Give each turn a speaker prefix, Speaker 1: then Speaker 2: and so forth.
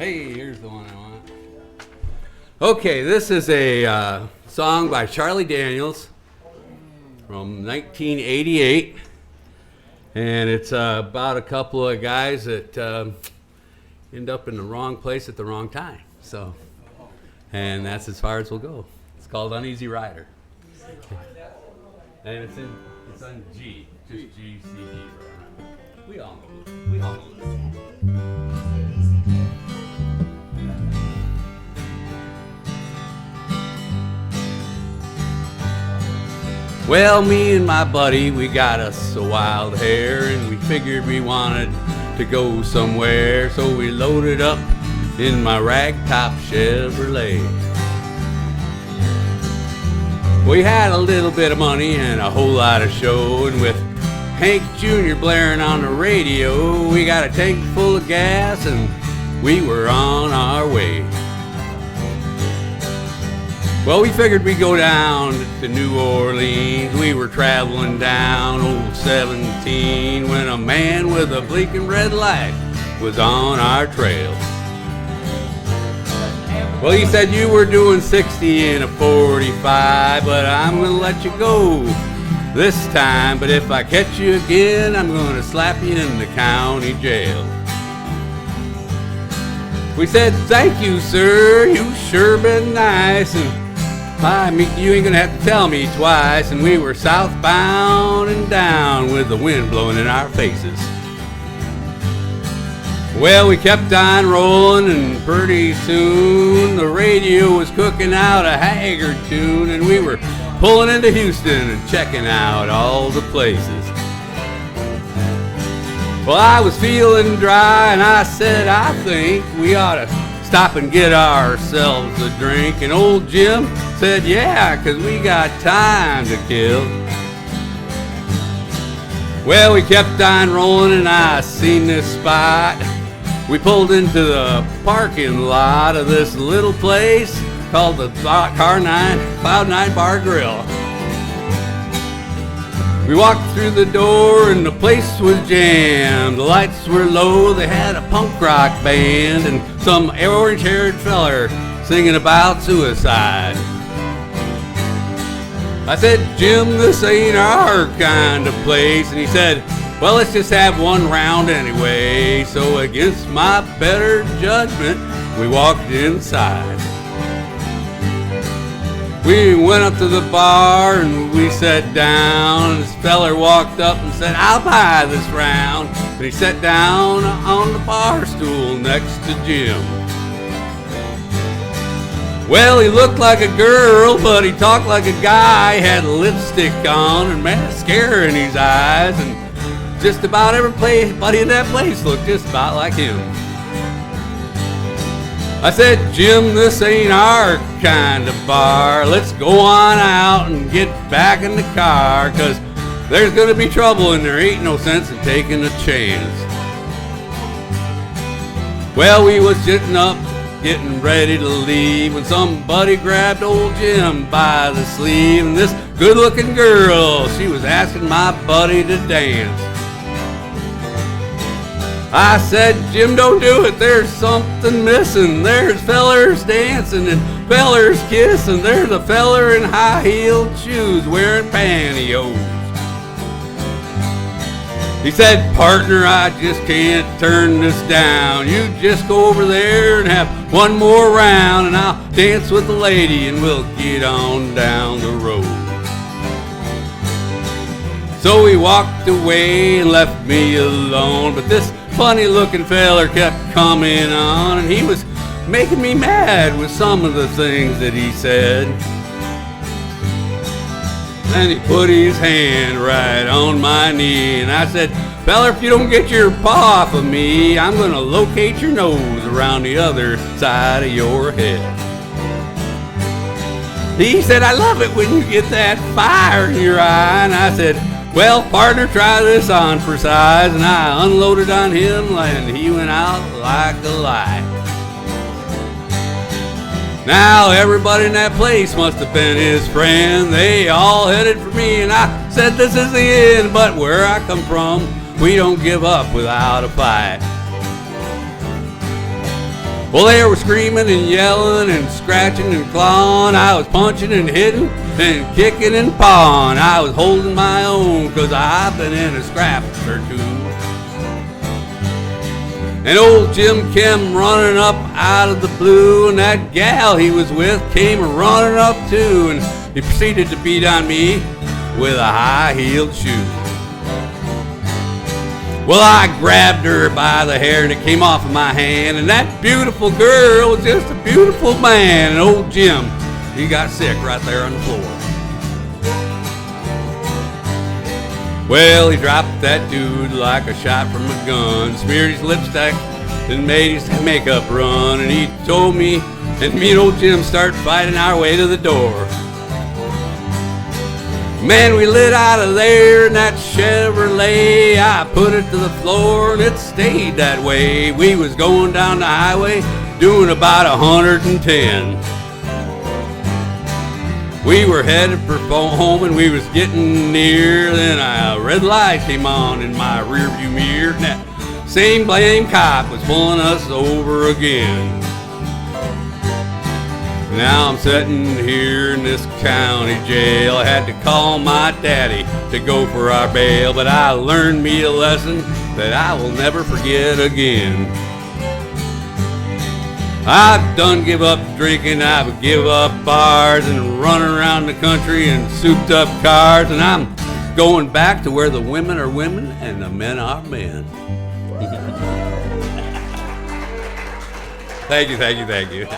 Speaker 1: Hey, here's the one I want. Okay, this is a song by Charlie Daniels from 1988. And it's about a couple of guys that end up in the wrong place at the wrong time. So, and that's as far as we'll go. It's called Uneasy Rider. And it's on G, just G, C, D. We all know this. Well, me and my buddy, we got us a wild hare, and we figured we wanted to go somewhere, so we loaded up in my ragtop Chevrolet. We had a little bit of money and a whole lot of show, and with Hank Jr. blaring on the radio, we got a tank full of gas and we were on our way. Well, we figured we'd go down to New Orleans. We were traveling down old 17 when a man with a blinking red light was on our trail. Well, he said you were doing 60 in a 45, but I'm gonna let you go this time. But if I catch you again, I'm gonna slap you in the county jail. We said, thank you, sir, you sure been nice, and you ain't gonna have to tell me twice. And we were southbound and down with the wind blowing in our faces. Well, we kept on rolling, and pretty soon the radio was cooking out a Haggard tune, and we were pulling into Houston and checking out all the places. Well, I was feeling dry, and I said, I think we ought to stop and get ourselves a drink. And old Jim said, yeah, 'cause we got time to kill. Well, we kept on rolling, and I seen this spot. We pulled into the parking lot of this little place called the Cloud 9 Bar Grill. We walked through the door and the place was jammed. The lights were low, they had a punk rock band and some orange-haired feller singing about suicide. I said, Jim, this ain't our kind of place. And he said, well, let's just have one round anyway. So against my better judgment, we walked inside. We went up to the bar and we sat down. And this feller walked up and said, I'll buy this round. And he sat down on the bar stool next to Jim. Well, he looked like a girl, but he talked like a guy. He had lipstick on and mascara in his eyes, and just about everybody in that place looked just about like him. I said, Jim, this ain't our kind of bar. Let's go on out and get back in the car, 'cause there's gonna be trouble and there ain't no sense in taking a chance. Well, we was sitting up, getting ready to leave, when somebody grabbed old Jim by the sleeve, and this good-looking girl, she was asking my buddy to dance. I said, Jim, don't do it, there's something missing. There's fellers dancing and fellers kissing. There's a feller in high-heeled shoes wearing pantyhose. He said, partner, I just can't turn this down. You just go over there and have one more round, and I'll dance with the lady and we'll get on down the road. So he walked away and left me alone, but this funny looking feller kept coming on, and he was making me mad with some of the things that he said. And he put his hand right on my knee, and I said, feller, if you don't get your paw off of me, I'm gonna locate your nose around the other side of your head. He said, I love it when you get that fire in your eye. And I said, well, partner, try this on for size. And I unloaded on him, and he went out like a light. Now everybody in that place must have been his friend. They all headed for me, and I said, this is the end. But where I come from, we don't give up without a fight. Well, they were screaming and yelling and scratching and clawing. I was punching and hitting and kicking and pawing. I was holding my own, 'cause I've been in a scrap or two. And old Jim came running up out of the blue, and that gal he was with came running up too, and he proceeded to beat on me with a high-heeled shoe. Well, I grabbed her by the hair and it came off of my hand, and that beautiful girl was just a beautiful man. And old Jim, he got sick right there on the floor. Well, he dropped that dude like a shot from a gun, smeared his lipstick and made his makeup run, and he told me, and me and old Jim started fighting our way to the door. Man, we lit out of there in that Chevrolet. I put it to the floor and it stayed that way. We was going down the highway doing about 110. We were headed for home and we was getting near. Then a red light came on in my rearview mirror, and that same blame cop was pulling us over again. Now I'm sitting here in this county jail. I had to call my daddy to go for our bail, but I learned me a lesson that I will never forget again. I've done give up drinking, I've give up bars and running around the country in souped up cars, and I'm going back to where the women are women and the men are men. Thank you.